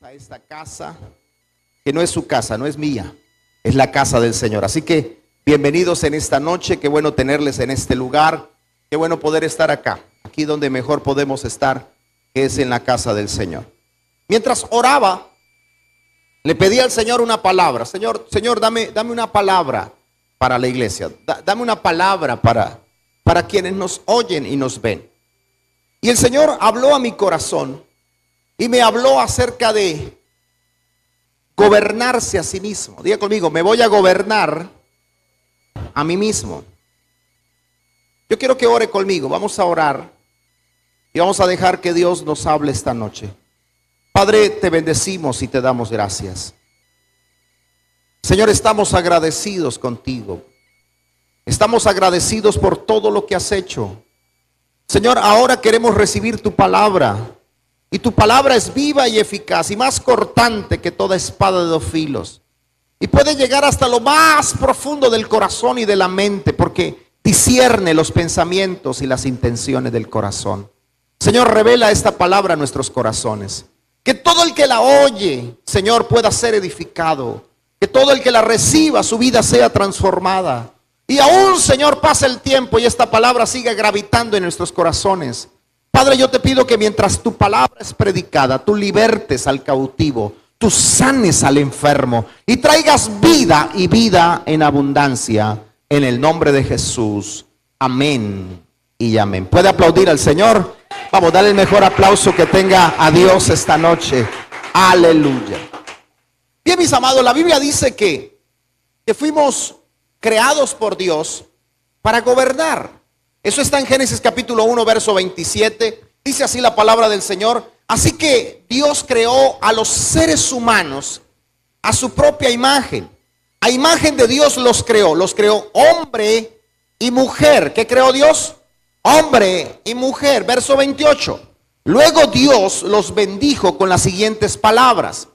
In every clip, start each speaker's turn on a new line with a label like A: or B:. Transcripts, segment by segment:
A: A esta casa, que no es su casa, no es mía, es la casa del Señor. Así que bienvenidos en esta noche, qué bueno tenerles en este lugar, qué bueno poder estar acá, aquí donde mejor podemos estar, que es en la casa del Señor. Mientras oraba, le pedí al Señor una palabra. Señor, dame una palabra para la iglesia, dame una palabra para quienes nos oyen y nos ven. Y el Señor habló a mi corazón y me habló acerca de gobernarse a sí mismo. Diga conmigo, me voy a gobernar a mí mismo. Yo quiero que ore conmigo. Vamos a orar y vamos a dejar que Dios nos hable esta noche. Padre, te bendecimos y te damos gracias. Señor, estamos agradecidos contigo. Estamos agradecidos por todo lo que has hecho. Señor, ahora queremos recibir tu palabra. Y tu palabra es viva y eficaz y más cortante que toda espada de dos filos. Y puede llegar hasta lo más profundo del corazón y de la mente, porque discierne los pensamientos y las intenciones del corazón. Señor, revela esta palabra a nuestros corazones. Que todo el que la oye, Señor, pueda ser edificado. Que todo el que la reciba, su vida sea transformada. Y aún, Señor, pasa el tiempo y esta palabra siga gravitando en nuestros corazones. Padre, yo te pido que mientras tu palabra es predicada, tú libertes al cautivo, tú sanes al enfermo y traigas vida y vida en abundancia en el nombre de Jesús. Amén y amén. ¿Puede aplaudir al Señor? Vamos, dale el mejor aplauso que tenga a Dios esta noche. Aleluya. Bien, mis amados, la Biblia dice que fuimos creados por Dios para gobernar. Eso está en Génesis capítulo 1, verso 27. Dice así la palabra del Señor. Así que Dios creó a los seres humanos a su propia imagen. A imagen de Dios los creó. Los creó hombre y mujer. ¿Qué creó Dios? Hombre y mujer. Verso 28. Luego Dios los bendijo con las siguientes palabras.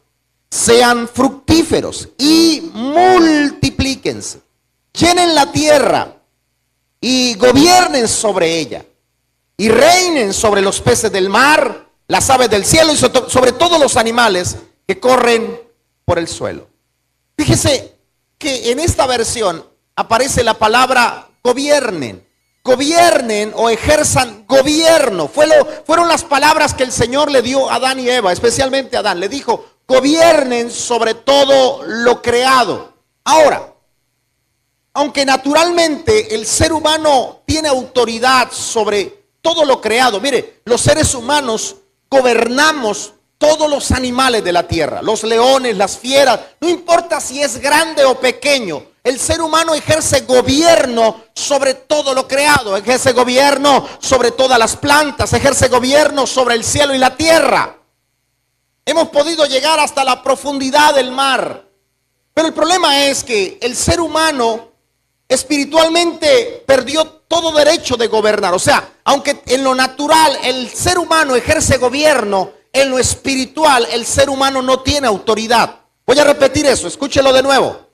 A: Sean fructíferos y multiplíquense. Llenen la tierra y gobiernen sobre ella, y reinen sobre los peces del mar, las aves del cielo y sobre todos los animales que corren por el suelo. Fíjese que en esta versión aparece la palabra gobiernen. Gobiernen o ejerzan gobierno. Fueron las palabras que el Señor le dio a Adán y Eva, especialmente a Adán. Le dijo, gobiernen sobre todo lo creado. Ahora, aunque naturalmente el ser humano tiene autoridad sobre todo lo creado. Mire, los seres humanos gobernamos todos los animales de la tierra. Los leones, las fieras, no importa si es grande o pequeño. El ser humano ejerce gobierno sobre todo lo creado. Ejerce gobierno sobre todas las plantas. Ejerce gobierno sobre el cielo y la tierra. Hemos podido llegar hasta la profundidad del mar. Pero el problema es que el ser humano espiritualmente perdió todo derecho de gobernar. O sea, aunque en lo natural el ser humano ejerce gobierno, en lo espiritual el ser humano no tiene autoridad. Voy a repetir eso, escúchelo de nuevo.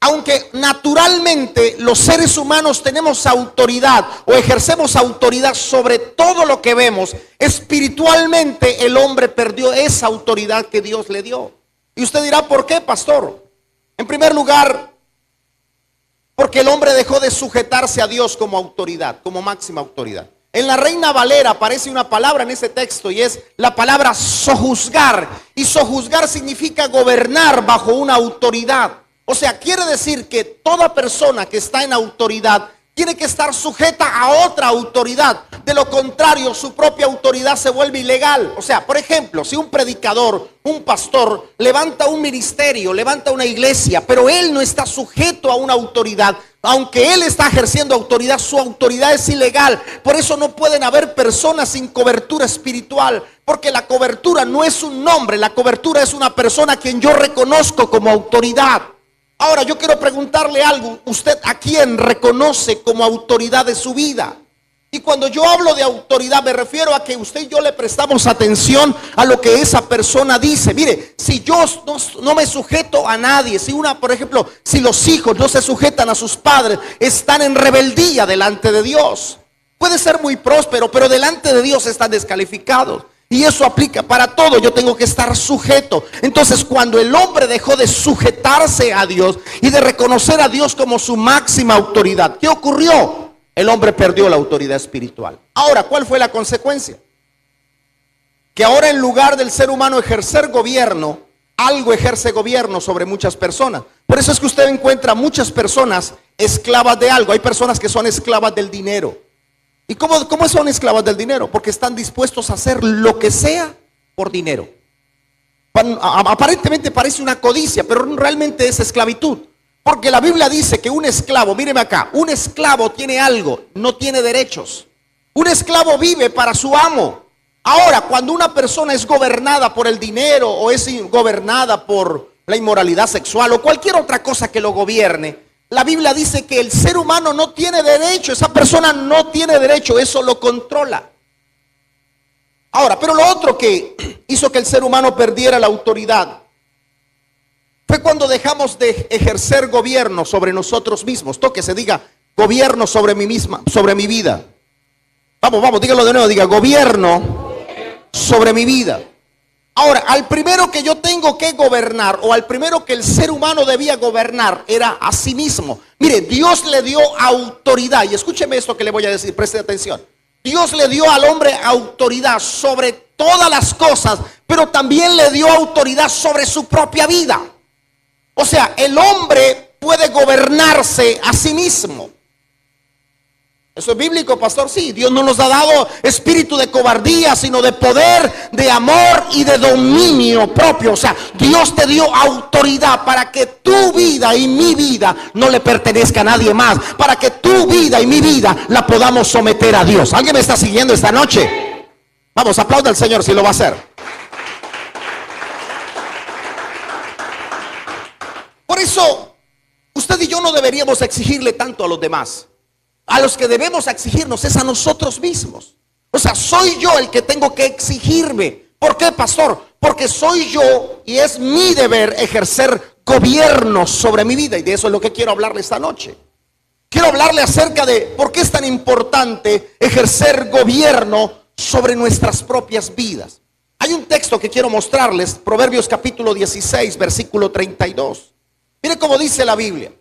A: Aunque naturalmente los seres humanos tenemos autoridad o ejercemos autoridad sobre todo lo que vemos, espiritualmente el hombre perdió esa autoridad que Dios le dio. Y usted dirá, ¿por qué, pastor? En primer lugar, porque el hombre dejó de sujetarse a Dios como autoridad, como máxima autoridad. En la Reina Valera aparece una palabra en ese texto y es la palabra sojuzgar. Y sojuzgar significa gobernar bajo una autoridad. O sea, quiere decir que toda persona que está en autoridad tiene que estar sujeta a otra autoridad. De lo contrario, su propia autoridad se vuelve ilegal. O sea, por ejemplo, si un predicador, un pastor, levanta un ministerio, levanta una iglesia, pero él no está sujeto a una autoridad, aunque él está ejerciendo autoridad, su autoridad es ilegal. Por eso no pueden haber personas sin cobertura espiritual, porque la cobertura no es un nombre, la cobertura es una persona a quien yo reconozco como autoridad. Ahora yo quiero preguntarle algo. ¿Usted a quién reconoce como autoridad de su vida? Y cuando yo hablo de autoridad me refiero a que usted y yo le prestamos atención a lo que esa persona dice. Mire, si yo no me sujeto a nadie, por ejemplo, si los hijos no se sujetan a sus padres, están en rebeldía delante de Dios. Puede ser muy próspero, pero delante de Dios están descalificados. Y eso aplica para todo. Yo tengo que estar sujeto. Entonces, cuando el hombre dejó de sujetarse a Dios y de reconocer a Dios como su máxima autoridad, ¿qué ocurrió? El hombre perdió la autoridad espiritual. Ahora, ¿cuál fue la consecuencia? Que ahora, en lugar del ser humano ejercer gobierno, algo ejerce gobierno sobre muchas personas. Por eso es que usted encuentra muchas personas esclavas de algo. Hay personas que son esclavas del dinero. ¿Y cómo son esclavas del dinero? Porque están dispuestos a hacer lo que sea por dinero. Aparentemente parece una codicia, pero realmente es esclavitud. Porque la Biblia dice que un esclavo, míreme acá, un esclavo tiene algo, no tiene derechos. Un esclavo vive para su amo. Ahora, cuando una persona es gobernada por el dinero o es gobernada por la inmoralidad sexual o cualquier otra cosa que lo gobierne, la Biblia dice que el ser humano no tiene derecho, esa persona no tiene derecho, eso lo controla. Ahora, pero lo otro que hizo que el ser humano perdiera la autoridad fue cuando dejamos de ejercer gobierno sobre nosotros mismos. Toque, se diga, gobierno sobre mí misma, sobre mi vida. Vamos, dígalo de nuevo, diga, gobierno sobre mi vida. Ahora, al primero que yo tengo que gobernar, o al primero que el ser humano debía gobernar, era a sí mismo. Mire, Dios le dio autoridad, y escúcheme esto que le voy a decir, preste atención. Dios le dio al hombre autoridad sobre todas las cosas, pero también le dio autoridad sobre su propia vida. O sea, el hombre puede gobernarse a sí mismo. ¿Eso es bíblico, pastor? Sí, Dios no nos ha dado espíritu de cobardía, sino de poder, de amor y de dominio propio. O sea, Dios te dio autoridad para que tu vida y mi vida no le pertenezca a nadie más. Para que tu vida y mi vida la podamos someter a Dios. ¿Alguien me está siguiendo esta noche? Vamos, aplauda al Señor si lo va a hacer. Por eso, usted y yo no deberíamos exigirle tanto a los demás. A los que debemos exigirnos es a nosotros mismos. O sea, soy yo el que tengo que exigirme. ¿Por qué, pastor? Porque soy yo y es mi deber ejercer gobierno sobre mi vida. Y de eso es lo que quiero hablarle esta noche. Quiero hablarle acerca de por qué es tan importante ejercer gobierno sobre nuestras propias vidas. Hay un texto que quiero mostrarles, Proverbios capítulo 16, versículo 32. Mire cómo dice la Biblia.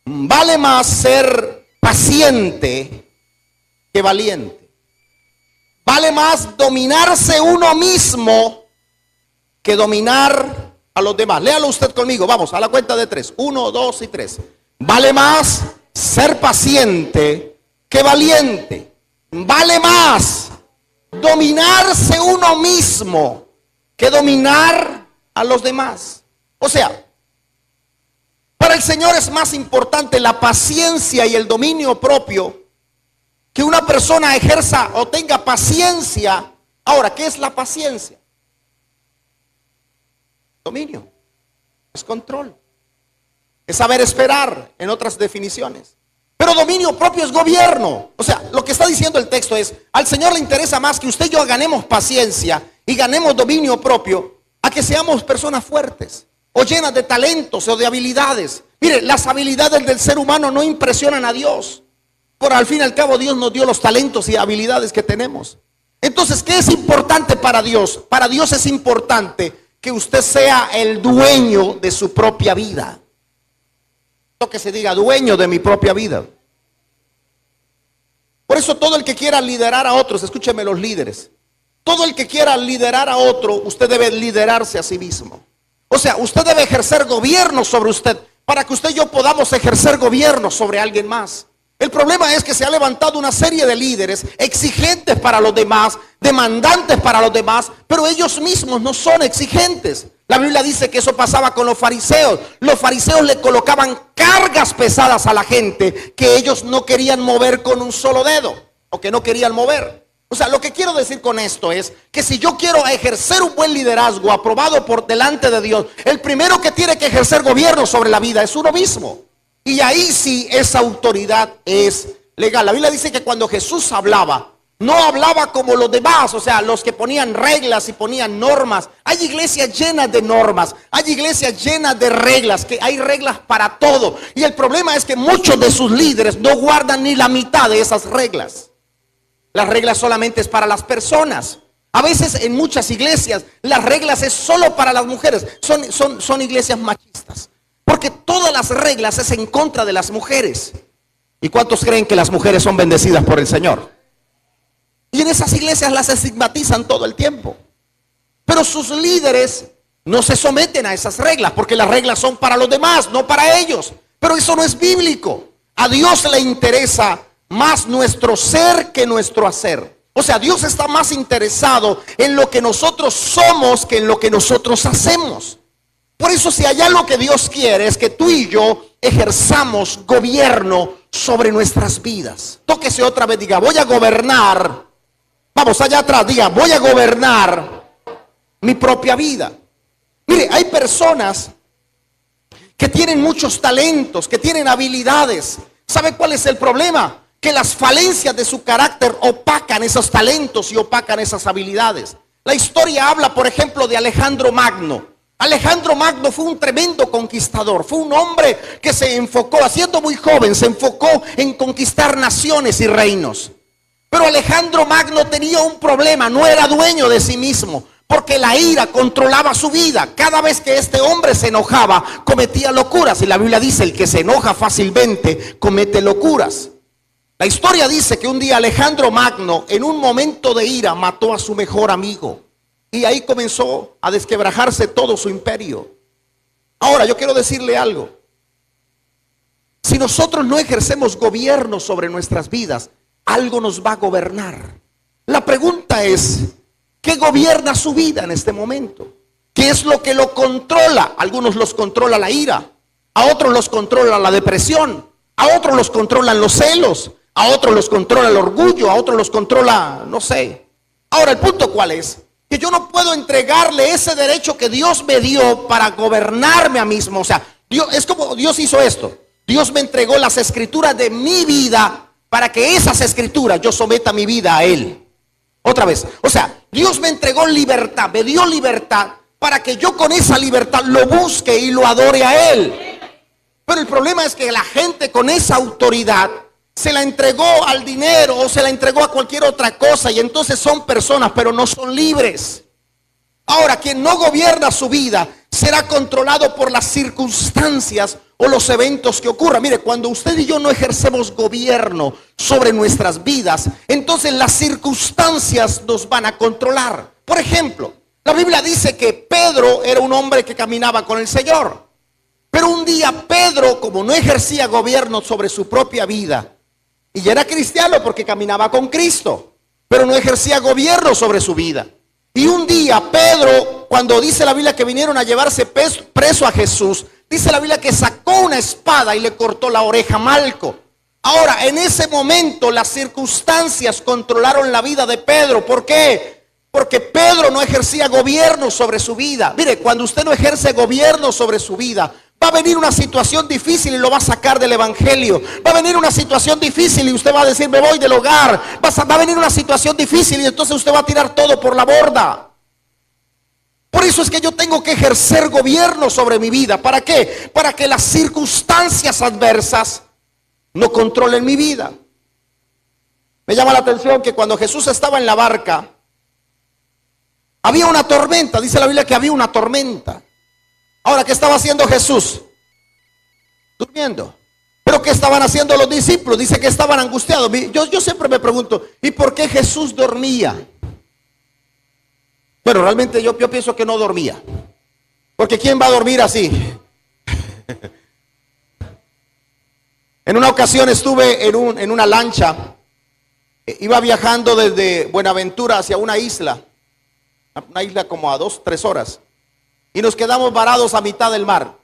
A: Vale más ser paciente que valiente. Vale más dominarse uno mismo que dominar a los demás. Léalo usted conmigo, vamos, a la cuenta de 3. 1, 2 y 3. Vale más ser paciente que valiente. Vale más dominarse uno mismo que dominar a los demás. O sea, para el Señor es más importante la paciencia y el dominio propio, que una persona ejerza o tenga paciencia. Ahora, ¿qué es la paciencia? Dominio, es control, es saber esperar, en otras definiciones. Pero dominio propio es gobierno. O sea, lo que está diciendo el texto es, al Señor le interesa más que usted y yo ganemos paciencia y ganemos dominio propio, a que seamos personas fuertes o llenas de talentos o de habilidades. Mire, las habilidades del ser humano no impresionan a Dios. Por al fin y al cabo Dios nos dio los talentos y habilidades que tenemos. Entonces, ¿qué es importante para Dios? Para Dios es importante que usted sea el dueño de su propia vida. Lo que se diga, dueño de mi propia vida. Por eso todo el que quiera liderar a otros, escúcheme los líderes, todo el que quiera liderar a otro, usted debe liderarse a sí mismo. O sea, usted debe ejercer gobierno sobre usted para que usted y yo podamos ejercer gobierno sobre alguien más. El problema es que se ha levantado una serie de líderes exigentes para los demás, demandantes para los demás, pero ellos mismos no son exigentes. La Biblia dice que eso pasaba con los fariseos. Los fariseos le colocaban cargas pesadas a la gente que ellos no querían mover con un solo dedo, o que no querían mover. O sea, lo que quiero decir con esto es que si yo quiero ejercer un buen liderazgo aprobado por delante de Dios, el primero que tiene que ejercer gobierno sobre la vida es uno mismo. Y ahí sí esa autoridad es legal. La Biblia dice que cuando Jesús hablaba, no hablaba como los demás, o sea, los que ponían reglas y ponían normas. Hay iglesias llenas de normas, hay iglesias llenas de reglas, que hay reglas para todo. Y el problema es que muchos de sus líderes no guardan ni la mitad de esas reglas. Las reglas solamente es para las personas. A veces en muchas iglesias las reglas es solo para las mujeres. Son iglesias machistas. Porque todas las reglas es en contra de las mujeres. ¿Y cuántos creen que las mujeres son bendecidas por el Señor? Y en esas iglesias las estigmatizan todo el tiempo. Pero sus líderes no se someten a esas reglas, porque las reglas son para los demás, no para ellos. Pero eso no es bíblico. A Dios le interesa más nuestro ser que nuestro hacer. O sea, Dios está más interesado en lo que nosotros somos que en lo que nosotros hacemos. Por eso, si hay algo que Dios quiere, es que tú y yo ejerzamos gobierno sobre nuestras vidas. Tóquese otra vez, diga, voy a gobernar. Vamos allá atrás, diga, voy a gobernar mi propia vida. Mire, hay personas que tienen muchos talentos, que tienen habilidades. ¿Sabe cuál es el problema? Que las falencias de su carácter opacan esos talentos y opacan esas habilidades. La historia habla, por ejemplo, de Alejandro Magno. Alejandro Magno fue un tremendo conquistador. Fue un hombre que se enfocó, siendo muy joven, se enfocó en conquistar naciones y reinos. Pero Alejandro Magno tenía un problema, no era dueño de sí mismo, porque la ira controlaba su vida. Cada vez que este hombre se enojaba, cometía locuras. Y la Biblia dice, el que se enoja fácilmente comete locuras. La historia dice que un día Alejandro Magno, en un momento de ira, mató a su mejor amigo. Y ahí comenzó a desquebrajarse todo su imperio. Ahora, yo quiero decirle algo. Si nosotros no ejercemos gobierno sobre nuestras vidas, algo nos va a gobernar. La pregunta es, ¿qué gobierna su vida en este momento? ¿Qué es lo que lo controla? A algunos los controla la ira, a otros los controla la depresión, a otros los controlan los celos, a otros los controla el orgullo, a otros los controla, no sé. Ahora, el punto ¿cuál es? Que yo no puedo entregarle ese derecho que Dios me dio para gobernarme a mí mismo. O sea, es como Dios hizo esto. Dios me entregó las escrituras de mi vida para que esas escrituras yo someta mi vida a Él. Otra vez, o sea, Dios me entregó libertad, me dio libertad para que yo con esa libertad lo busque y lo adore a Él. Pero el problema es que la gente con esa autoridad se la entregó al dinero o se la entregó a cualquier otra cosa, y entonces son personas pero no son libres. Ahora, quien no gobierna su vida será controlado por las circunstancias o los eventos que ocurran. Mire, cuando usted y yo no ejercemos gobierno sobre nuestras vidas, entonces las circunstancias nos van a controlar. Por ejemplo, la Biblia dice que Pedro era un hombre que caminaba con el Señor. Pero un día Pedro, como no ejercía gobierno sobre su propia vida, y ya era cristiano porque caminaba con Cristo, pero no ejercía gobierno sobre su vida. Y un día Pedro, cuando dice la Biblia que vinieron a llevarse preso a Jesús, dice la Biblia que sacó una espada y le cortó la oreja a Malco. Ahora, en ese momento las circunstancias controlaron la vida de Pedro. ¿Por qué? Porque Pedro no ejercía gobierno sobre su vida. Mire, cuando usted no ejerce gobierno sobre su vida, va a venir una situación difícil y lo va a sacar del evangelio. Va a venir una situación difícil y usted va a decir, me voy del hogar. Va a venir una situación difícil y entonces usted va a tirar todo por la borda. Por eso es que yo tengo que ejercer gobierno sobre mi vida. ¿Para qué? Para que las circunstancias adversas no controlen mi vida. Me llama la atención que cuando Jesús estaba en la barca, había una tormenta. Dice la Biblia que había una tormenta. Ahora, ¿qué estaba haciendo Jesús? Durmiendo. ¿Pero qué estaban haciendo los discípulos? Dice que estaban angustiados. Yo siempre me pregunto, ¿y por qué Jesús dormía? Bueno, realmente yo pienso que no dormía. Porque ¿quién va a dormir así? En una ocasión estuve en una lancha. Iba viajando desde Buenaventura hacia una isla como a 2-3 horas. Y nos quedamos varados a mitad del mar.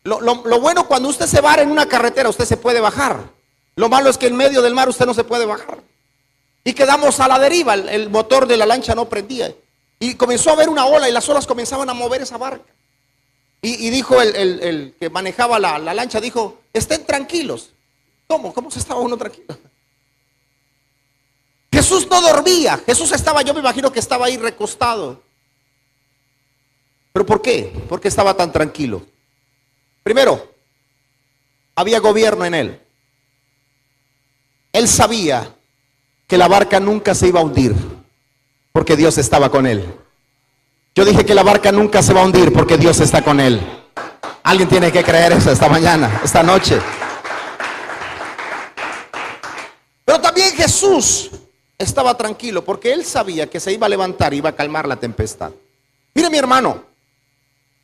A: Lo bueno, cuando usted se vara en una carretera, usted se puede bajar. Lo malo es que en medio del mar usted no se puede bajar. Y quedamos a la deriva, el motor de la lancha no prendía. Y comenzó a haber una ola y las olas comenzaban a mover esa barca. Y dijo el que manejaba la lancha, dijo, estén tranquilos. ¿Cómo se estaba uno tranquilo? Jesús no dormía. Jesús estaba, yo me imagino que estaba ahí recostado. ¿Pero por qué? ¿Por qué estaba tan tranquilo? Primero, había gobierno en él. Él sabía que la barca nunca se iba a hundir, porque Dios estaba con él. Yo dije que la barca nunca se va a hundir porque Dios está con él. Alguien tiene que creer eso esta mañana, esta noche. Pero también Jesús estaba tranquilo porque él sabía que se iba a levantar y iba a calmar la tempestad. Mire, mi hermano,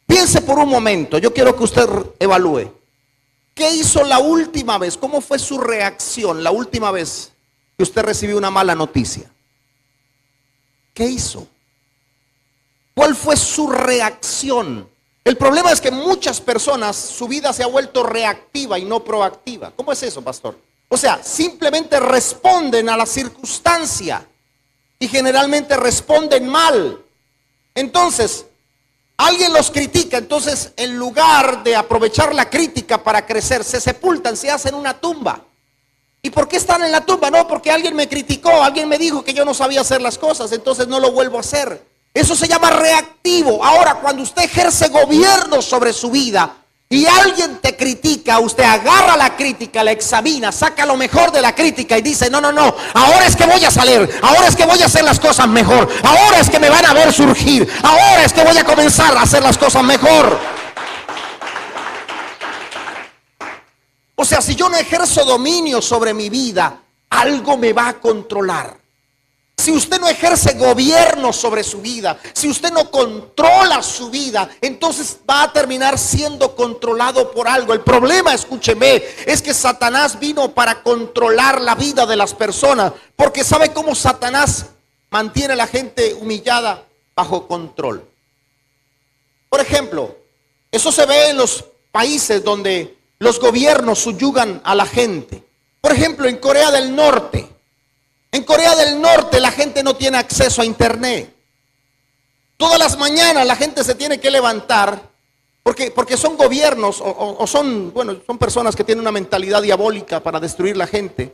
A: piense por un momento. Yo quiero que usted evalúe. ¿Qué hizo la última vez? ¿Cómo fue su reacción la última vez que usted recibió una mala noticia? ¿Qué hizo? ¿Cuál fue su reacción? El problema es que muchas personas, su vida se ha vuelto reactiva y no proactiva. ¿Cómo es eso, pastor? O sea, simplemente responden a la circunstancia y generalmente responden mal. Entonces, alguien los critica, entonces en lugar de aprovechar la crítica para crecer, se sepultan, se hacen una tumba. ¿Y por qué están en la tumba? No, porque alguien me criticó, alguien me dijo que yo no sabía hacer las cosas, entonces no lo vuelvo a hacer. Eso se llama reactivo. Ahora, cuando usted ejerce gobierno sobre su vida y alguien te critica, usted agarra la crítica, la examina, saca lo mejor de la crítica y dice, no, ahora es que voy a salir, ahora es que voy a hacer las cosas mejor, ahora es que me van a ver surgir, ahora es que voy a comenzar a hacer las cosas mejor. O sea, si yo no ejerzo dominio sobre mi vida, algo me va a controlar. Si usted no ejerce gobierno sobre su vida, si usted no controla su vida, entonces va a terminar siendo controlado por algo. El problema, escúcheme, es que Satanás vino para controlar la vida de las personas, porque ¿sabe cómo Satanás mantiene a la gente humillada? Bajo control. Por ejemplo, eso se ve en los países donde los gobiernos subyugan a la gente. Por ejemplo, en Corea del Norte. En Corea del Norte la gente no tiene acceso a internet. Todas las mañanas la gente se tiene que levantar porque son gobiernos o son personas que tienen una mentalidad diabólica para destruir la gente.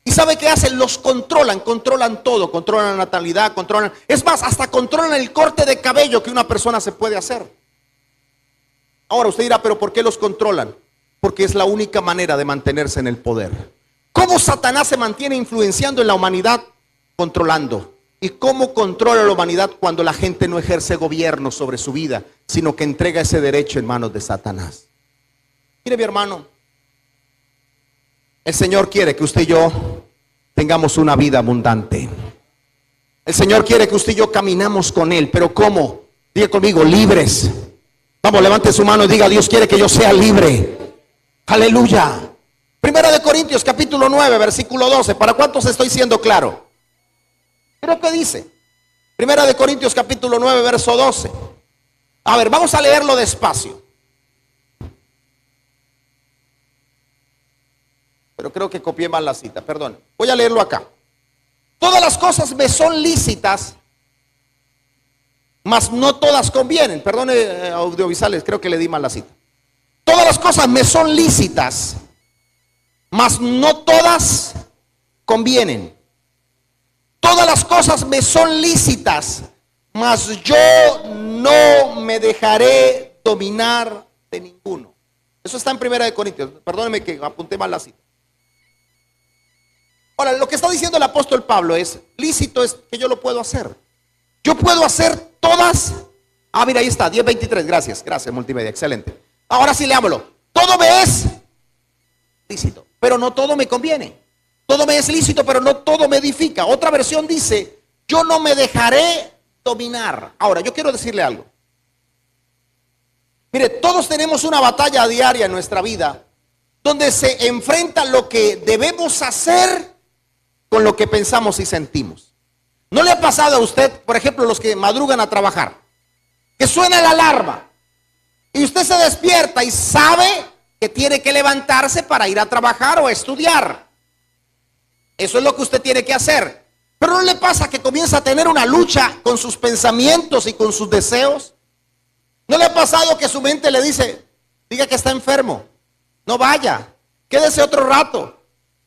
A: ¿Y sabe qué hacen? Los controlan todo, controlan la natalidad, es más, hasta controlan el corte de cabello que una persona se puede hacer. Ahora usted dirá, ¿pero por qué los controlan? Porque es la única manera de mantenerse en el poder. ¿Cómo Satanás se mantiene influenciando en la humanidad? Controlando. ¿Y cómo controla la humanidad cuando la gente no ejerce gobierno sobre su vida, sino que entrega ese derecho en manos de Satanás? Mire, mi hermano, el Señor quiere que usted y yo tengamos una vida abundante. El Señor quiere que usted y yo caminamos con Él, pero ¿cómo? Diga conmigo, libres. Vamos, levante su mano y diga, Dios quiere que yo sea libre. Aleluya. Primera de Corintios capítulo 9 versículo 12. ¿Para cuántos estoy siendo claro? Mira qué dice. Primera de Corintios capítulo 9 verso 12. A ver, vamos a leerlo despacio. Pero creo que copié mal la cita, perdón. Voy a leerlo acá. Todas las cosas me son lícitas, mas no todas convienen. Perdone, audiovisuales, creo que le di mal la cita. Todas las cosas me son lícitas, mas no todas convienen. Todas las cosas me son lícitas, mas yo no me dejaré dominar de ninguno. Eso está en Primera de Corintios. Perdóneme que apunté mal la cita. Ahora, lo que está diciendo el apóstol Pablo es, lícito es que yo lo puedo hacer. Yo puedo hacer todas. Ah, mira, ahí está, 10:23, gracias, multimedia, excelente. Ahora sí leámoslo. Todo me es lícito, pero no todo me conviene. Todo me es lícito, pero no todo me edifica. Otra versión dice, yo no me dejaré dominar. Ahora, yo quiero decirle algo. Mire, todos tenemos una batalla diaria en nuestra vida, donde se enfrenta lo que debemos hacer con lo que pensamos y sentimos. ¿No le ha pasado a usted, por ejemplo, los que madrugan a trabajar, que suena la alarma y usted se despierta y sabe que tiene que levantarse para ir a trabajar o a estudiar? Eso es lo que usted tiene que hacer. Pero ¿no le pasa que comienza a tener una lucha con sus pensamientos y con sus deseos? ¿No le ha pasado que su mente le dice, diga que está enfermo, no vaya, quédese otro rato?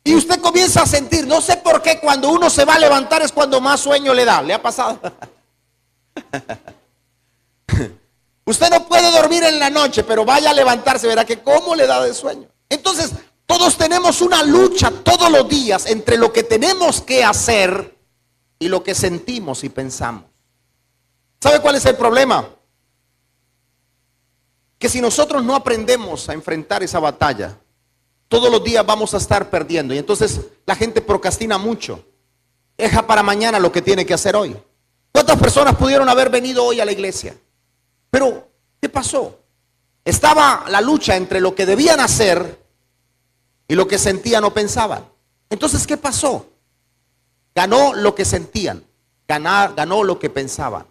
A: Y usted comienza a sentir, no sé por qué, cuando uno se va a levantar es cuando más sueño le da. ¿Le ha pasado? Usted no puede dormir en la noche, pero vaya a levantarse, verá que cómo le da de sueño. Entonces, todos tenemos una lucha todos los días entre lo que tenemos que hacer y lo que sentimos y pensamos. ¿Sabe cuál es el problema? Que si nosotros no aprendemos a enfrentar esa batalla, todos los días vamos a estar perdiendo. Y entonces la gente procrastina mucho. Deja para mañana lo que tiene que hacer hoy. ¿Cuántas personas pudieron haber venido hoy a la iglesia? Pero, ¿qué pasó? Estaba la lucha entre lo que debían hacer y lo que sentían o pensaban. Entonces, ¿qué pasó? Ganó lo que sentían, ganó lo que pensaban,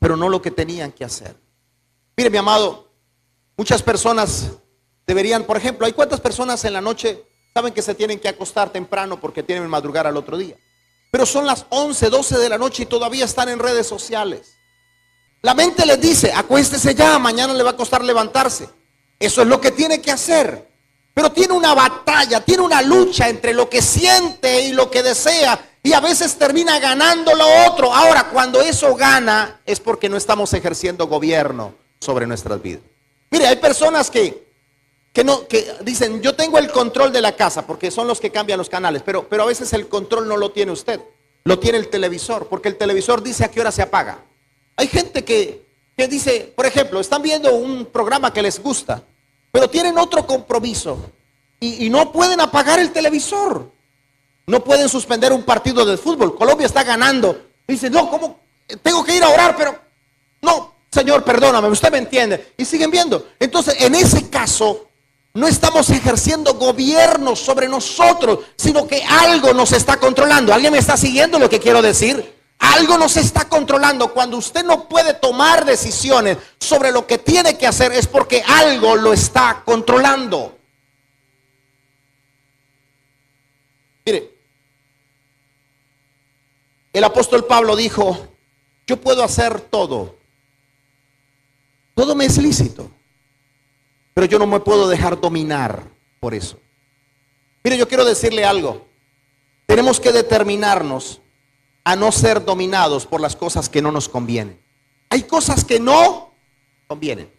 A: pero no lo que tenían que hacer. Mire, mi amado, muchas personas deberían, por ejemplo, ¿hay cuántas personas en la noche saben que se tienen que acostar temprano porque tienen que madrugar al otro día? Pero son las 11, 12 de la noche y todavía están en redes sociales. La mente les dice, acuéstese ya, mañana le va a costar levantarse. Eso es lo que tiene que hacer. Pero tiene una batalla, tiene una lucha entre lo que siente y lo que desea. Y a veces termina ganando lo otro. Ahora, cuando eso gana, es porque no estamos ejerciendo gobierno sobre nuestras vidas. Mire, hay personas que dicen, yo tengo el control de la casa, porque son los que cambian los canales, pero a veces el control no lo tiene usted, lo tiene el televisor, porque el televisor dice a qué hora se apaga. Hay gente que dice, por ejemplo, están viendo un programa que les gusta, pero tienen otro compromiso y no pueden apagar el televisor, no pueden suspender un partido de fútbol. Colombia está ganando, dicen, no, ¿cómo? Tengo que ir a orar, pero no, Señor, perdóname, usted me entiende, y siguen viendo. Entonces, en ese caso, no estamos ejerciendo gobierno sobre nosotros, sino que algo nos está controlando. ¿Alguien me está siguiendo lo que quiero decir? Algo nos está controlando. Cuando usted no puede tomar decisiones sobre lo que tiene que hacer, es porque algo lo está controlando. Mire, el apóstol Pablo dijo, yo puedo hacer todo. Todo me es lícito, pero yo no me puedo dejar dominar por eso. Mire, yo quiero decirle algo. Tenemos que determinarnos a no ser dominados por las cosas que no nos convienen. Hay cosas que no convienen.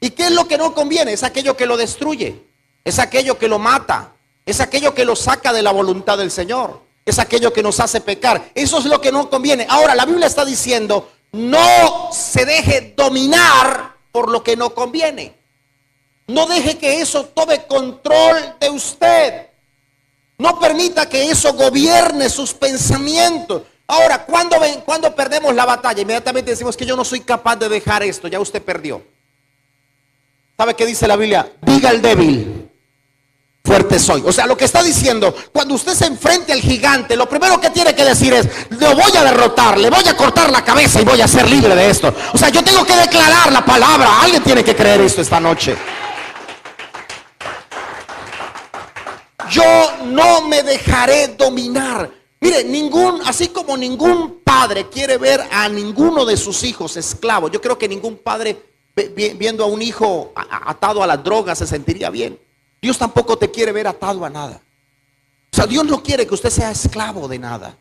A: ¿Y qué es lo que no conviene? Es aquello que lo destruye, es aquello que lo mata, es aquello que lo saca de la voluntad del Señor, es aquello que nos hace pecar. Eso es lo que no conviene. Ahora, la Biblia está diciendo, no se deje dominar por lo que no conviene. No deje que eso tome control de usted. No permita que eso gobierne sus pensamientos. Ahora, cuando perdemos la batalla, inmediatamente decimos que yo no soy capaz de dejar esto, ya usted perdió. ¿Sabe qué dice la Biblia? Diga al débil, fuerte soy. O sea, lo que está diciendo, cuando usted se enfrente al gigante, lo primero que tiene que decir es, lo voy a derrotar, le voy a cortar la cabeza y voy a ser libre de esto. O sea, yo tengo que declarar la palabra. Alguien tiene que creer esto esta noche. Yo no me dejaré dominar. Mire, así como ningún padre quiere ver a ninguno de sus hijos esclavos, yo creo que ningún padre viendo a un hijo atado a las drogas se sentiría bien. Dios tampoco te quiere ver atado a nada. O sea, Dios no quiere que usted sea esclavo de nada.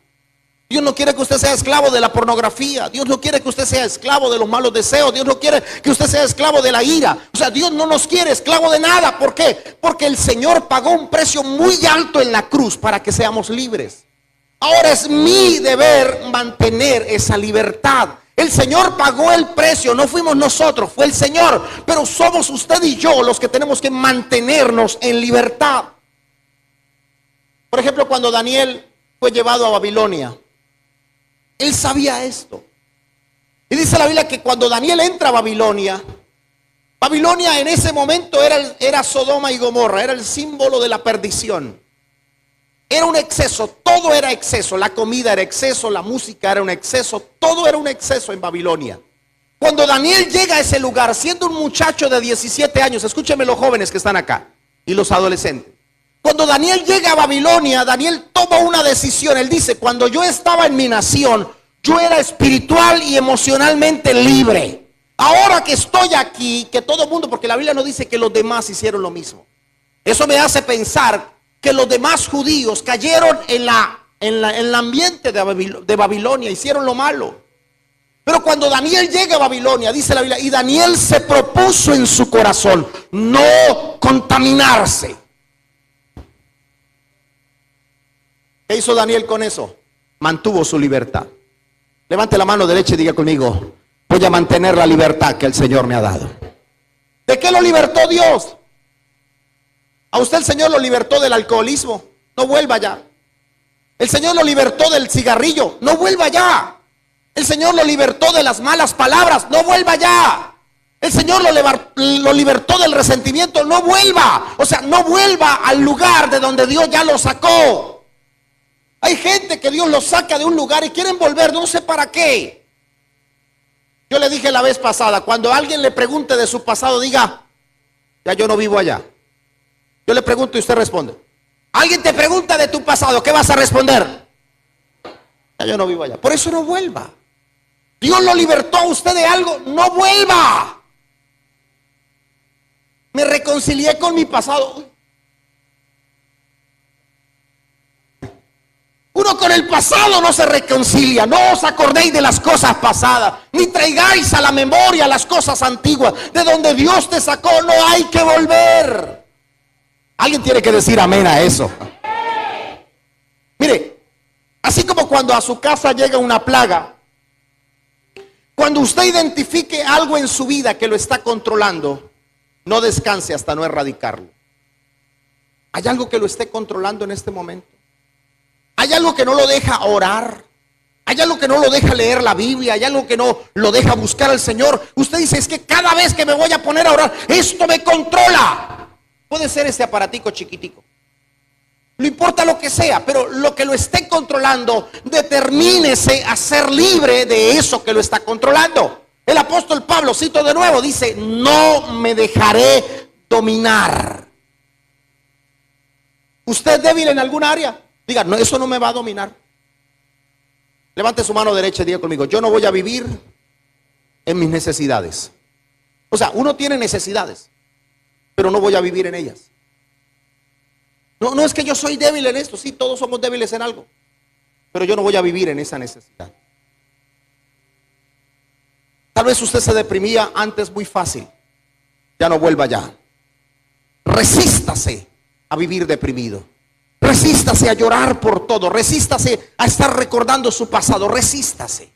A: Dios no quiere que usted sea esclavo de la pornografía. Dios no quiere que usted sea esclavo de los malos deseos. Dios no quiere que usted sea esclavo de la ira. O sea, Dios no nos quiere esclavo de nada. ¿Por qué? Porque el Señor pagó un precio muy alto en la cruz para que seamos libres. Ahora es mi deber mantener esa libertad. El Señor pagó el precio, no fuimos nosotros, fue el Señor. Pero somos usted y yo los que tenemos que mantenernos en libertad. Por ejemplo, cuando Daniel fue llevado a Babilonia, él sabía esto. Y dice la Biblia que cuando Daniel entra a Babilonia, Babilonia en ese momento era Sodoma y Gomorra, era el símbolo de la perdición. Era un exceso, todo era exceso, la comida era exceso, la música era un exceso, todo era un exceso en Babilonia. Cuando Daniel llega a ese lugar, siendo un muchacho de 17 años, escúchenme los jóvenes que están acá y los adolescentes. Cuando Daniel llega a Babilonia, Daniel toma una decisión. Él dice, cuando yo estaba en mi nación, yo era espiritual y emocionalmente libre. Ahora que estoy aquí, que todo el mundo, porque la Biblia no dice que los demás hicieron lo mismo. Eso me hace pensar que los demás judíos cayeron en el ambiente de Babilonia, hicieron lo malo. Pero cuando Daniel llega a Babilonia, dice la Biblia, y Daniel se propuso en su corazón no contaminarse. ¿Qué hizo Daniel con eso? mantuvo su libertad. Levante la mano derecha y diga conmigo: voy a mantener la libertad que el Señor me ha dado. ¿De qué lo libertó Dios? A usted el Señor lo libertó del alcoholismo. No vuelva ya. El Señor lo libertó del cigarrillo. No vuelva ya. El Señor lo libertó de las malas palabras. No vuelva ya. El Señor lo libertó del resentimiento. No vuelva. O sea, no vuelva al lugar de donde Dios ya lo sacó. Hay gente que Dios lo saca de un lugar y quieren volver, no sé para qué. Yo le dije la vez pasada, cuando alguien le pregunte de su pasado, diga: ya yo no vivo allá. Yo le pregunto y usted responde. Alguien te pregunta de tu pasado, ¿qué vas a responder? Ya yo no vivo allá. Por eso no vuelva. Dios lo libertó a usted de algo, no vuelva. Me reconcilié con mi pasado. Uno con el pasado no se reconcilia. No os acordéis de las cosas pasadas, ni traigáis a la memoria las cosas antiguas. De donde Dios te sacó no hay que volver. Alguien tiene que decir amén a eso. Mire, así como cuando a su casa llega una plaga, cuando usted identifique algo en su vida que lo está controlando, no descanse hasta no erradicarlo. ¿Hay algo que lo esté controlando en este momento? ¿Hay algo que no lo deja orar? ¿Hay algo que no lo deja leer la Biblia? ¿Hay algo que no lo deja buscar al Señor? Usted dice: es que cada vez que me voy a poner a orar, esto me controla. Puede ser este aparatico chiquitico. No importa lo que sea, pero lo que lo esté controlando, determínese a ser libre de eso que lo está controlando. El apóstol Pablo, cito de nuevo, dice: no me dejaré dominar. ¿Usted es débil en alguna área? Diga: no, eso no me va a dominar. Levante su mano derecha y diga conmigo: yo no voy a vivir en mis necesidades. O sea, uno tiene necesidades, pero no voy a vivir en ellas. No es que yo soy débil en esto. Sí, todos somos débiles en algo, pero yo no voy a vivir en esa necesidad. Tal vez usted se deprimía antes muy fácil. Ya no vuelva ya. Resístase a vivir deprimido. Resístase a llorar por todo. Resístase a estar recordando su pasado. Resístase.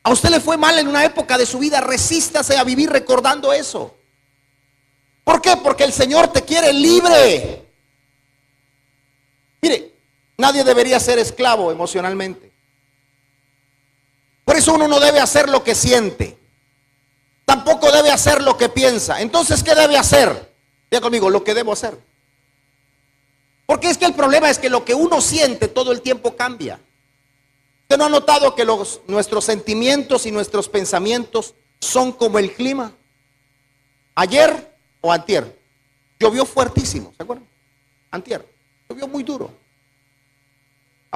A: A usted le fue mal en una época de su vida. Resístase a vivir recordando eso. ¿Por qué? Porque el Señor te quiere libre. Mire, nadie debería ser esclavo emocionalmente. Por eso uno no debe hacer lo que siente. Tampoco debe hacer lo que piensa. Entonces, ¿qué debe hacer? Diga conmigo: lo que debo hacer. Porque es que el problema es que lo que uno siente todo el tiempo cambia. ¿Usted no ha notado que nuestros sentimientos y nuestros pensamientos son como el clima? Ayer o antier llovió fuertísimo, ¿se acuerdan? Antier llovió muy duro.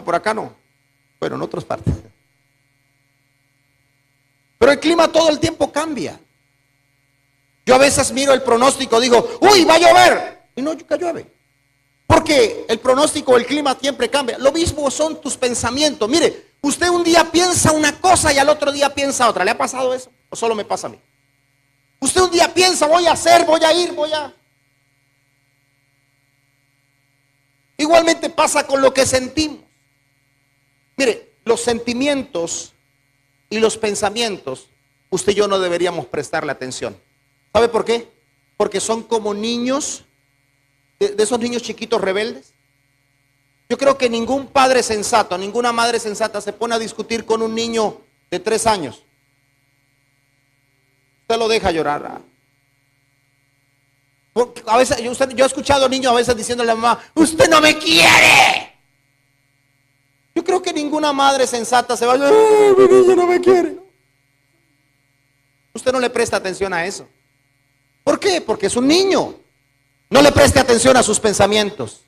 A: Por acá no, pero en otras partes. Pero el clima todo el tiempo cambia. Yo a veces miro el pronóstico, digo: uy, va a llover, y nunca llueve. Porque el pronóstico, el clima siempre cambia. Lo mismo son tus pensamientos. Mire, usted un día piensa una cosa y al otro día piensa otra. ¿Le ha pasado eso? ¿O solo me pasa a mí? Usted un día piensa: voy a hacer, voy a ir, voy a... Igualmente pasa con lo que sentimos. Mire, los sentimientos y los pensamientos, usted y yo no deberíamos prestarle atención. ¿Sabe por qué? Porque son como niños, de esos niños chiquitos rebeldes. Yo creo que ningún padre sensato, ninguna madre sensata se pone a discutir con un niño de 3 años. Usted lo deja llorar. Porque a veces yo he escuchado niños a veces diciéndole a la mamá: usted no me quiere. Yo creo que ninguna madre sensata se va a decir: mi niño no me quiere. Usted no le presta atención a eso. ¿Por qué? Porque es un niño. No le preste atención a sus pensamientos.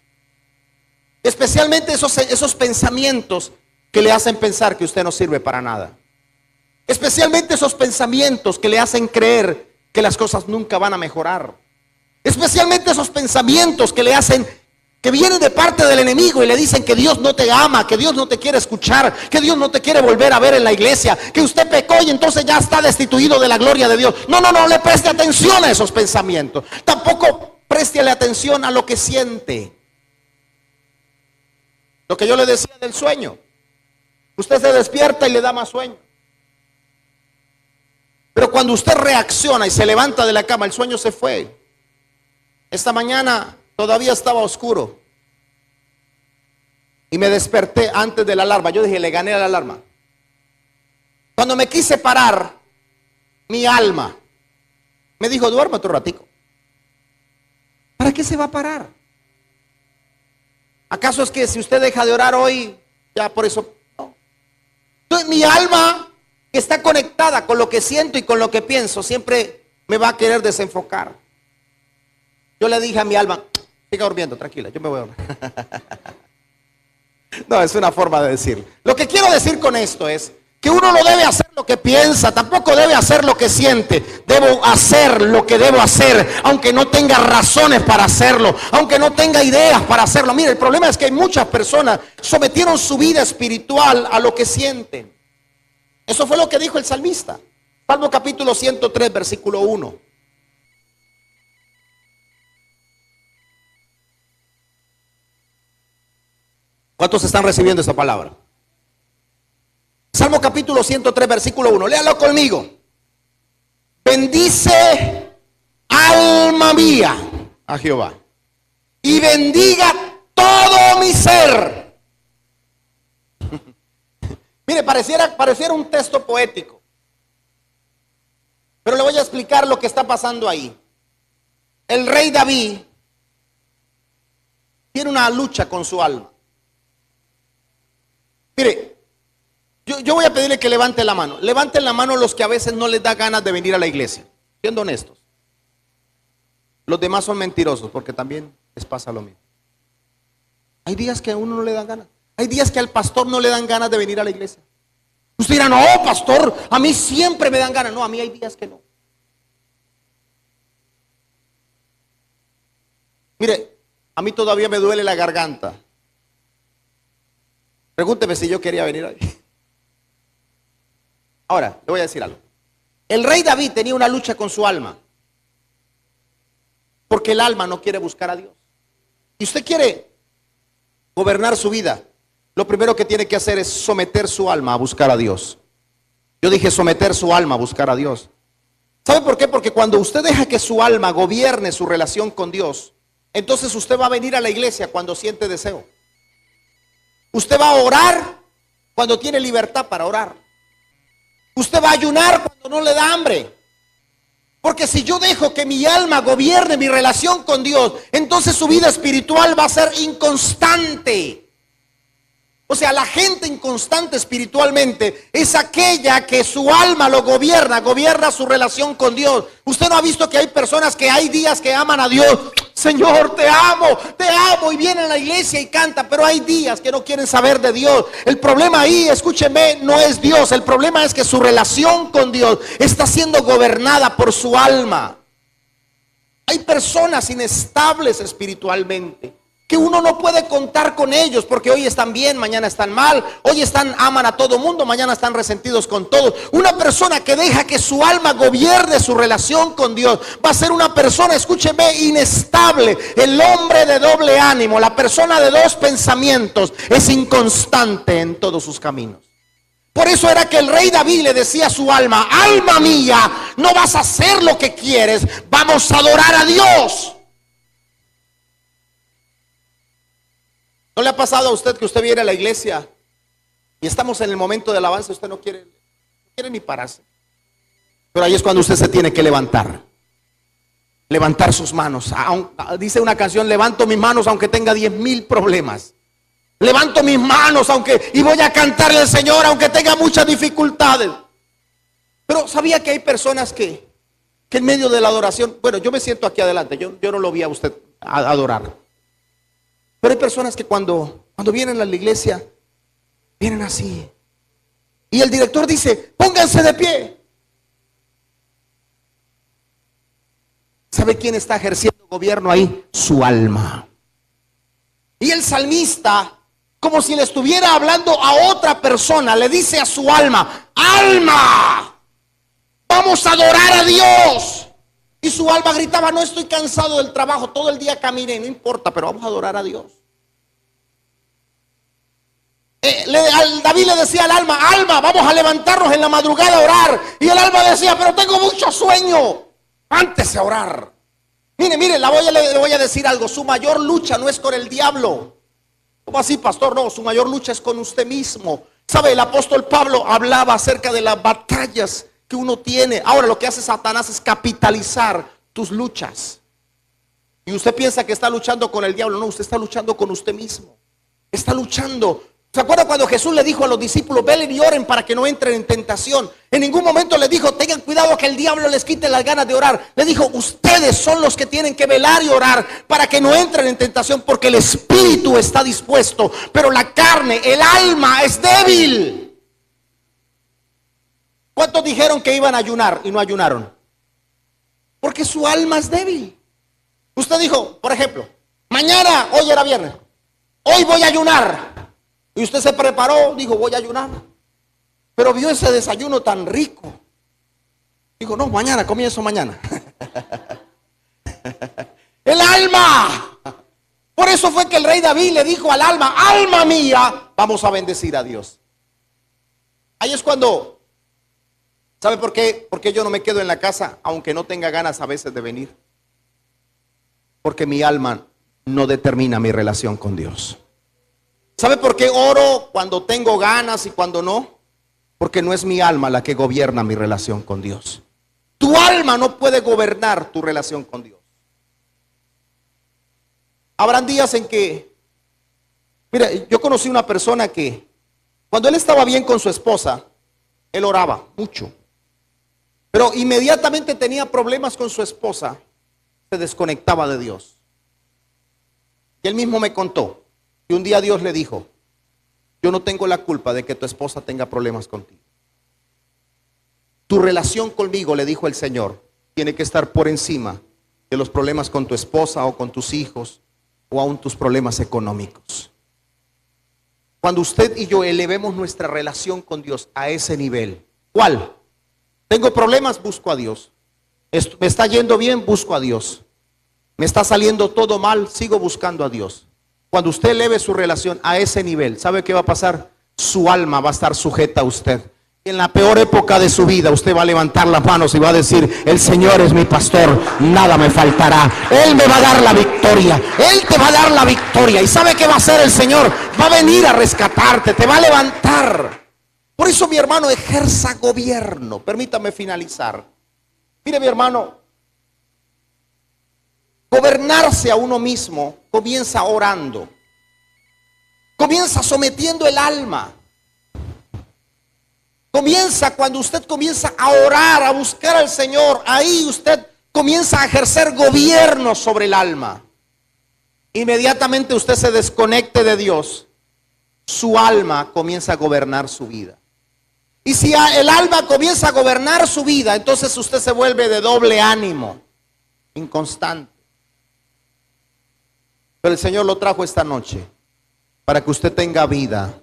A: Especialmente esos pensamientos que le hacen pensar que usted no sirve para nada. Especialmente esos pensamientos que le hacen creer que las cosas nunca van a mejorar. Especialmente esos pensamientos que le hacen, que vienen de parte del enemigo y le dicen que Dios no te ama, que Dios no te quiere escuchar, que Dios no te quiere volver a ver en la iglesia, que usted pecó y entonces ya está destituido de la gloria de Dios. No le preste atención a esos pensamientos. Tampoco préstele atención a lo que siente. Lo que yo le decía del sueño. Usted se despierta y le da más sueño. Pero cuando usted reacciona y se levanta de la cama, el sueño se fue. Esta mañana todavía estaba oscuro y me desperté antes de la alarma. Yo dije, le gané a la alarma. Cuando me quise parar, mi alma me dijo, duerme otro ratico. ¿Para qué se va a parar? ¿Acaso es que si usted deja de orar hoy, ya por eso? No. Entonces mi alma, que está conectada con lo que siento y con lo que pienso, siempre me va a querer desenfocar. Yo le dije a mi alma, siga durmiendo, tranquila, yo me voy a dormir. No, es una forma de decir. Lo que quiero decir con esto es que uno no debe hacer lo que piensa, tampoco debe hacer lo que siente. Debo hacer lo que debo hacer, aunque no tenga razones para hacerlo, aunque no tenga ideas para hacerlo. Mire, el problema es que hay muchas personas sometieron su vida espiritual a lo que sienten. Eso fue lo que dijo el salmista. Salmo capítulo 103, versículo 1. ¿Cuántos están recibiendo esa palabra? Salmo capítulo 103, versículo 1. Léalo conmigo. Bendice, alma mía, a Jehová, y bendiga todo mi ser. Mire, pareciera un texto poético, pero le voy a explicar lo que está pasando ahí. El rey David tiene una lucha con su alma. Mire, yo voy a pedirle que levante la mano. Levanten la mano los que a veces no les da ganas de venir a la iglesia, siendo honestos. Los demás son mentirosos porque también les pasa lo mismo. Hay días que a uno no le dan ganas. Hay días que al pastor no le dan ganas de venir a la iglesia. Usted dirá, no, pastor, a mí siempre me dan ganas. No, a mí hay días que no. Mire, a mí todavía me duele la garganta. Pregúnteme si yo quería venir hoy. Ahora, le voy a decir algo. El rey David tenía una lucha con su alma, porque el alma no quiere buscar a Dios. Y usted quiere gobernar su vida, lo primero que tiene que hacer es someter su alma a buscar a Dios. Yo dije someter su alma a buscar a Dios. ¿Sabe por qué? Porque cuando usted deja que su alma gobierne su relación con Dios, entonces usted va a venir a la iglesia cuando siente deseo. Usted va a orar cuando tiene libertad para orar. Usted va a ayunar cuando no le da hambre. Porque si yo dejo que mi alma gobierne mi relación con Dios, entonces su vida espiritual va a ser inconstante. O sea, la gente inconstante espiritualmente es aquella que su alma lo gobierna su relación con Dios. Usted no ha visto que hay personas que hay días que aman a Dios. Señor, te amo, y vienen a la iglesia y cantan, pero hay días que no quieren saber de Dios. El problema ahí, escúcheme, no es Dios. El problema es que su relación con Dios está siendo gobernada por su alma. Hay personas inestables espiritualmente, que uno no puede contar con ellos, porque hoy están bien, mañana están mal, hoy aman a todo mundo, mañana están resentidos con todos. Una persona que deja que su alma gobierne su relación con Dios va a ser una persona, escúcheme, inestable. El hombre de doble ánimo, la persona de dos pensamientos, es inconstante en todos sus caminos. Por eso era que el rey David le decía a su alma, alma mía, no vas a hacer lo que quieres, vamos a adorar a Dios. ¿No le ha pasado a usted que usted viene a la iglesia y estamos en el momento de alabanza, usted no quiere ni pararse? Pero ahí es cuando usted se tiene que levantar sus manos. Dice una canción, levanto mis manos aunque tenga 10,000 problemas. Levanto mis manos y voy a cantarle al Señor aunque tenga muchas dificultades. Pero sabía que hay personas que en medio de la adoración, bueno, yo me siento aquí adelante, yo no lo vi a usted adorar. Pero hay personas que cuando vienen a la iglesia, vienen así. Y el director dice, pónganse de pie. ¿Sabe quién está ejerciendo gobierno ahí? Su alma. Y el salmista, como si le estuviera hablando a otra persona, le dice a su alma, alma, vamos a adorar a Dios. Y su alma gritaba, no, estoy cansado del trabajo, todo el día caminé, no importa, pero vamos a adorar a Dios. David le decía al alma: alma, vamos a levantarnos en la madrugada a orar. Y el alma decía: pero tengo mucho sueño, antes de orar. Mire, le voy a decir algo. Su mayor lucha no es con el diablo. ¿Cómo así, pastor? No, su mayor lucha es con usted mismo. ¿Sabe? El apóstol Pablo hablaba acerca de las batallas que uno tiene. Ahora lo que hace Satanás es capitalizar tus luchas. Y usted piensa que está luchando con el diablo. No, usted está luchando con usted mismo. Está luchando. ¿Se acuerda cuando Jesús le dijo a los discípulos: velen y oren para que no entren en tentación? En ningún momento les dijo: tengan cuidado que el diablo les quite las ganas de orar. Le dijo: ustedes son los que tienen que velar y orar para que no entren en tentación, porque el espíritu está dispuesto, pero la carne, el alma es débil. ¿Cuántos dijeron que iban a ayunar y no ayunaron? Porque su alma es débil. Usted dijo, por ejemplo, mañana, hoy era viernes, hoy voy a ayunar. Y usted se preparó, dijo: voy a ayunar. Pero vio ese desayuno tan rico. Dijo: no, mañana, comienzo mañana. El alma. Por eso fue que el rey David le dijo al alma: alma mía, vamos a bendecir a Dios. Ahí es cuando, ¿sabe por qué? Porque yo no me quedo en la casa, aunque no tenga ganas a veces de venir. Porque mi alma no determina mi relación con Dios. ¿Sabe por qué oro cuando tengo ganas y cuando no? Porque no es mi alma la que gobierna mi relación con Dios. Tu alma no puede gobernar tu relación con Dios. Habrán días en que, mira, yo conocí una persona que cuando él estaba bien con su esposa, él oraba mucho. Pero inmediatamente tenía problemas con su esposa, se desconectaba de Dios. Y él mismo me contó que un día Dios le dijo: yo no tengo la culpa de que tu esposa tenga problemas contigo. Tu relación conmigo, le dijo el Señor, tiene que estar por encima de los problemas con tu esposa o con tus hijos o aún tus problemas económicos. Cuando usted y yo elevemos nuestra relación con Dios a ese nivel, ¿cuál? Tengo problemas, busco a Dios. Me está yendo bien, busco a Dios. Me está saliendo todo mal, sigo buscando a Dios. Cuando usted eleve su relación a ese nivel, ¿sabe qué va a pasar? Su alma va a estar sujeta a usted. En la peor época de su vida, usted va a levantar las manos y va a decir: el Señor es mi pastor, nada me faltará. Él me va a dar la victoria. Él te va a dar la victoria. ¿Y sabe qué va a hacer el Señor? Va a venir a rescatarte, te va a levantar. Por eso, mi hermano, ejerza gobierno. Permítame finalizar. Mire, mi hermano, gobernarse a uno mismo comienza orando. Comienza sometiendo el alma. Comienza cuando usted comienza a orar, a buscar al Señor. Ahí usted comienza a ejercer gobierno sobre el alma. Inmediatamente usted se desconecte de Dios, su alma comienza a gobernar su vida. Y si el alma comienza a gobernar su vida, entonces usted se vuelve de doble ánimo, inconstante. Pero el Señor lo trajo esta noche para que usted tenga vida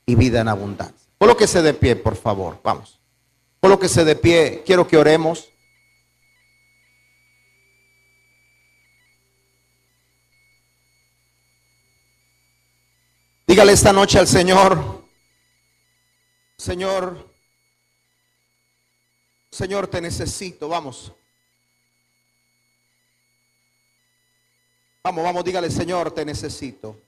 A: y vida en abundancia. Colóquese de pie, por favor. Vamos. Colóquese de pie. Quiero que oremos. Dígale esta noche al Señor: Señor, Señor, te necesito. Vamos. Vamos, dígale: Señor, te necesito.